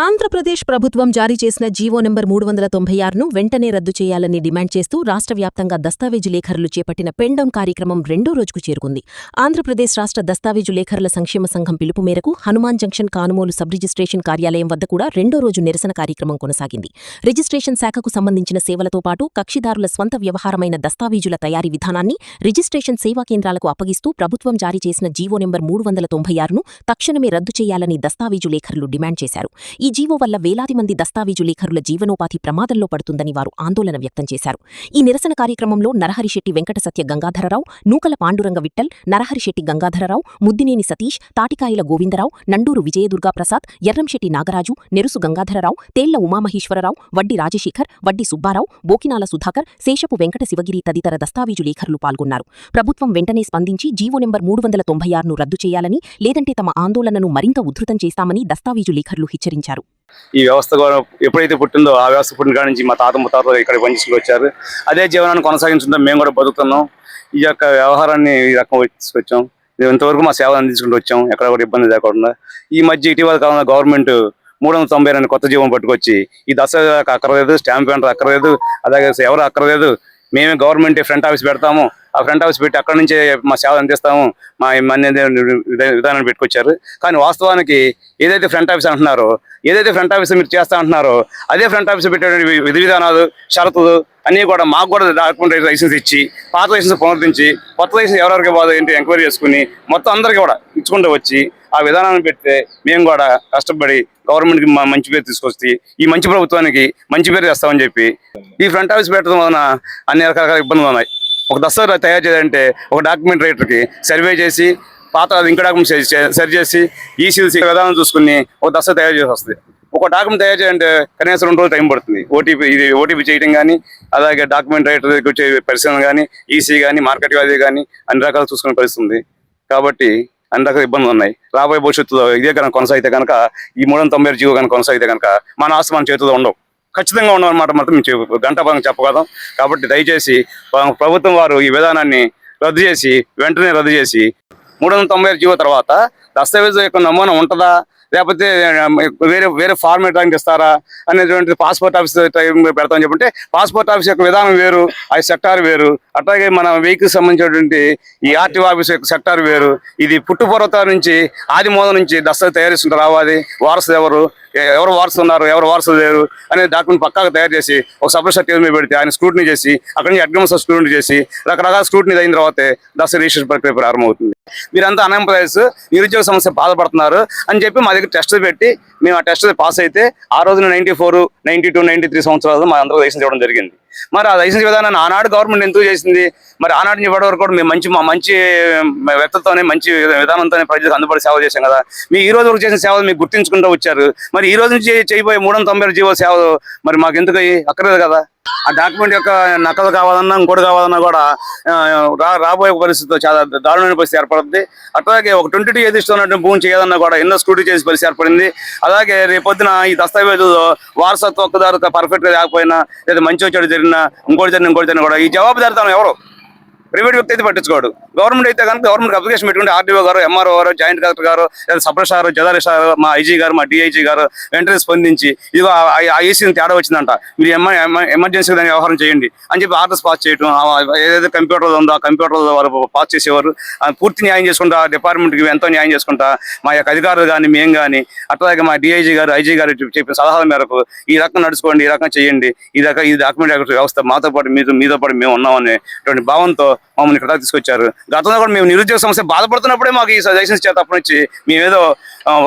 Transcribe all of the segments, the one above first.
ఆంధ్రప్రదేశ్ ప్రభుత్వం జారీ చేసిన జీవో నెంబర్ 396ను వెంటనే రద్దు చేయాలని డిమాండ్ చేస్తూ రాష్ట్ర వ్యాప్తంగా దస్తావేజు లేఖరులు చేపట్టిన పెండౌన్ కార్యక్రమం రెండో రోజుకు చేరుకుంది. ఆంధ్రప్రదేశ్ రాష్ట్ర దస్తావేజు లేఖరుల సంక్షేమ సంఘం పిలుపు మేరకు Hanuman junction Kanumolu sub registration కార్యాలయం వద్ద కూడా రెండో రోజు నిరసన కార్యక్రమం కొనసాగింది. రిజిస్ట్రేషన్ శాఖకు సంబంధించిన సేవలతో పాటు కక్షిదారుల స్వంత వ్యవహారమైన దస్తావేజుల తయారీ విధానాన్ని రిజిస్ట్రేషన్ సేవా కేంద్రాలకు అప్పగిస్తూ ప్రభుత్వం జారీ చేసిన జీవో నెంబర్ 396ను తక్షణమే రద్దు చేయాలని దస్తావేజు లేఖరులు డిమాండ్ చేశారు. ఈ జీవో వల్ల వేలాది మంది దస్తావేజు లేఖరుల జీవనోపాధి ప్రమాదంలో పడుతుందని వారు ఆందోళన వ్యక్తం చేశారు. ఈ నిరసన కార్యక్రమంలో నరహరిశెట్టి వెంకట సత్య గంగాధరరావు, నూకల పాండురంగ విఠల్, నరహరిశెట్టి గంగాధరరావు, ముద్దినేని సతీష్, తాటికాయల గోవిందరావు, నండూరు విజయదుర్గా ప్రసాద్, ఎర్రంశెట్టి నాగరాజు, నెరుసు గంగాధరరావు, తేళ్ల ఉమామహేశ్వరరావు, వడ్డి రాజశేఖర్, వడ్డి సుబ్బారావు, బోకినాల సుధాకర్, శేషపు వెంకట శివగిరి తదితర దస్తావేజు లేఖరులు పాల్గొన్నారు. ప్రభుత్వం వెంటనే స్పందించి జీవో నెంబర్ 396ను రద్దు చేయాలని, లేదంటే తమ ఆందోళనను మరింత ఉధృతం చేస్తామని దస్తావేజు లేఖరులు హెచ్చరించారు. ఈ వ్యవస్థ ఎప్పుడైతే పుట్టిందో ఆ వ్యవస్థ పుట్టిన కాడి నుంచి మా తాత ముత్తాతలు ఇక్కడ పనిచేసుకు వచ్చారు. అదే జీవనాన్ని కొనసాగించుకుంటాం, మేము కూడా బతుకుతున్నాం. ఈ యొక్క వ్యవహారాన్ని ఈ రకం తీసుకొచ్చాం. ఇంతవరకు మా సేవలు అందించుకుంటూ వచ్చాం, ఎక్కడ కూడా ఇబ్బంది లేకుండా. ఈ మధ్య ఇటీవల కాలంలో గవర్నమెంట్ 392 కొత్త జీవం పట్టుకొచ్చి ఈ దసరా అక్కర్లేదు, స్టాంప్ పేపర్ అక్కర్లేదు, అలాగే ఎవరు అక్కర్లేదు, మేమే గవర్నమెంట్ ఫ్రంట్ ఆఫీస్ పెడతాము, ఆ ఫ్రంట్ ఆఫీస్ పెట్టి అక్కడి నుంచే మా సేవలు అందిస్తాము, మా విధానాన్ని పెట్టుకొచ్చారు. కానీ వాస్తవానికి ఏదైతే ఫ్రంట్ ఆఫీస్ అంటున్నారో, ఏదైతే ఫ్రంట్ ఆఫీస్ మీరు చేస్తా అంటున్నారో అదే ఫ్రంట్ ఆఫీస్ పెట్టే విధి విధానాలు, షరతులు అన్నీ కూడా మాకు కూడా డాక్యుమెంట్ లైసెన్స్ ఇచ్చి, పాత లైసెన్స్ పునరుద్ధరించి, కొత్త లైసెన్స్ ఎవరెవరికి ఇవ్వాలి ఏంటి ఎంక్వైరీ చేసుకుని మొత్తం అందరికీ కూడా ఇచ్చుకుంటూ వచ్చి ఆ విధానాన్ని పెడితే మేము కూడా కష్టపడి గవర్నమెంట్కి మంచి పేరు తీసుకొచ్చి ఈ మంచి ప్రభుత్వానికి మంచి పేరు చేస్తామని చెప్పి ఈ ఫ్రంట్ ఆఫీస్ పెట్టడం వలన అన్ని రకాల ఇబ్బందులు ఉన్నాయి. ఒక దసరా తయారు చేయాలంటే ఒక డాక్యుమెంట్ రైటర్కి సర్వే చేసి పాత ఇంకా డాక్యుమెంట్ సరి చేసి ఈసీసీ విధానం చూసుకుని ఒక దసరా తయారు చేసి వస్తుంది. ఒక డాక్యుమెంట్ తయారు చేయాలంటే కనీసం 2 రోజులు టైం పడుతుంది. ఓటీపీ చేయడం కానీ, అలాగే డాక్యుమెంట్ రైటర్ దగ్గర వచ్చే పరిశీలన కానీ, ఈసీ కానీ, మార్కెట్ వ్యాధి కానీ అన్ని రకాలు చూసుకునే పరిస్థితుంది. కాబట్టి అన్ని రకాల ఇబ్బందులు ఉన్నాయి. రాబోయే భవిష్యత్తులో ఇదే కనుక కొనసాగితే కనుక ఈ 396 జీవో కనుక కొనసాగితే కనుక మన ఆస్తి మన చేతుల్లో ఉండవు, ఖచ్చితంగా ఉండవన్నమాట మాత్రం మేము గంటాపరంగా చెప్పగలం. కాబట్టి దయచేసి ప్రభుత్వం వారు ఈ విధానాన్ని రద్దు చేసి వెంటనే రద్దు చేసి 396 జీవో తర్వాత దస్తావేజు యొక్క నమూనా ఉంటుందా, లేకపోతే వేరే ఫార్మేట్ ర్యాంక్ ఇస్తారా అనేటువంటి పాస్పోర్ట్ ఆఫీస్ పెడతామని చెప్పంటే పాస్పోర్ట్ ఆఫీస్ యొక్క విధానం వేరు, ఆ సెక్టార్ వేరు. అట్లాగే మన వెహికల్ సంబంధించినటువంటి ఈ ఆర్టీఓ ఆఫీస్ యొక్క సెక్టార్ వేరు. ఇది పుట్టుపర్వతాల నుంచి ఆది మూలం నుంచి దస్తావేజు తయారిస్తుంటే రావాలి, వారసులు ఎవరు వారసులు ఉన్నారు, ఎవరు వారసులు లేరు అనే డాక్యుమెంట్ పక్కాగా తయారు చేసి ఒక సపరేట్ సర్టిఫికేట్ మీద పెడితే ఆయన స్క్రూటినీ చేసి అక్కడి నుంచి అడ్వాన్స్ స్క్రూటినీ చేసి రకరకాల స్క్రూటినీ అయిన తర్వాతే దసరా రిజిస్ట్రేషన్ ప్రక్రియ ప్రారంభమవుతుంది. మీరంతా అన్ఎంప్లాయీస్, నిరుద్యోగ సమస్య బాధపడుతున్నారు అని చెప్పి మా దగ్గర టెస్టులు పెట్టి మేము ఆ టెస్ట్ పాస్ అయితే ఆ రోజున 94, 92, 93 సంవత్సరాలు మా అందరూ లైసెన్స్ ఇవ్వడం జరిగింది. మరి ఆ లైసెన్స్ విధానాన్ని ఆనాడు గవర్నమెంట్ ఎందుకు చేసింది? మరి ఆనాడు ఇప్పటి వరకు కూడా మేము మంచి వ్యక్తులతోనే మంచి విధానంతోనే ప్రజలకు అందుబాటు సేవ చేశాం కదా. మీ ఈ రోజు వరకు చేసిన సేవలు మీకు గుర్తించుకుంటూ వచ్చారు. మరి ఈ రోజు నుంచి చేయబోయే 396 జీవో సేవలు మరి మాకు ఎందుకు అక్కర్లేదు కదా. ఆ డాక్యుమెంట్ యొక్క నకలు కావాలన్నా ఇంకోటి కావాలన్నా కూడా రాబోయే పరిస్థితితో చాలా దారుణమైన పరిస్థితి ఏర్పడుతుంది. అట్లాగే ఒక 22 ఏదిస్తున్నట్టు భూమి చేయాలన్నా కూడా ఎన్నో స్క్రూటీ చేసే పరిస్థితి ఏర్పడింది. అలాగే రేపొద్దున ఈ దస్తావేజులో వారసత్వ హక్కుదారు పర్ఫెక్ట్గా లేకపోయినా లేదా మంచి వచ్చాడు జరిగినా ఇంకోటి జరిగిన కూడా ఈ జవాబుదారితనం ఎవరు? ప్రైవేట్ వ్యక్తి అయితే పట్టించుకోడు. గవర్నమెంట్ అయితే కనుక గవర్నమెంట్ అప్లికేషన్ పెట్టుకుంటే ఆర్డీఓ గారు, ఎంఆర్ఓ గారు, జాయింట్ కలెక్టర్ గారు, లేదా సబ్ రిజిస్ట్రార్, జిల్లా రిజిస్ట్రార్, మా ఐజీ గారు, మా డిఐజీ గారు వెంటనే స్పందించి ఇదిగో ఆ ఈసీని తేడా వచ్చిందంట, మీరు ఎమర్జెన్సీ దాన్ని వ్యవహారం చేయండి అని చెప్పి ఆర్డర్స్ పాస్ చేయడం. ఏదైతే కంప్యూటర్లో ఉందో ఆ కంప్యూటర్లో వాళ్ళు పాస్ చేసేవారు. పూర్తి న్యాయం చేసుకుంటా, డిపార్ట్మెంట్కి ఎంతో న్యాయం చేసుకుంటా మా యొక్క అధికారులు కానీ మేము కానీ అట్లాగే మా డిఐజీ గారు, ఐజీ గారు చెప్పిన సలహాల మేరకు ఈ రకం నడుచుకోండి, ఈ రకం చేయండి, ఈ డాక్యుమెంట్ వ్యవస్థ మాతో పాటు మీతో పాటు మేము ఉన్నామనేటువంటి భావంతో మమ్మల్ని ఇక్కడ తీసుకొచ్చారు. గతంలో కూడా మేము నిరుద్యోగ సమస్య బాధపడుతున్నప్పుడే మాకు ఈ లైసెన్స్ చేత అప్పటి నుంచి మేమేదో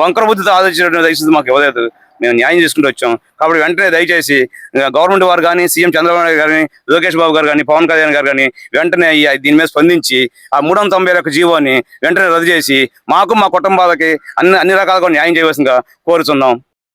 వంకర బుద్ధితో ఆలోచించిన లైసెన్స్ మాకు ఇవ్వలేదు, మేము న్యాయం చేసుకుంటూ వచ్చాం. కాబట్టి వెంటనే దయచేసి గవర్నమెంట్ వారు కానీ, సీఎం చంద్రబాబు నాయుడు గారు కానీ, లోకేష్ బాబు గారు కానీ, పవన్ కళ్యాణ్ గారు కానీ వెంటనే దీని మీద స్పందించి ఆ 391 జీవోని వెంటనే రద్దు చేసి మాకు మా కుటుంబాలకి అన్ని రకాలుగా న్యాయం చేయవలసిందిగా కోరుతున్నాం.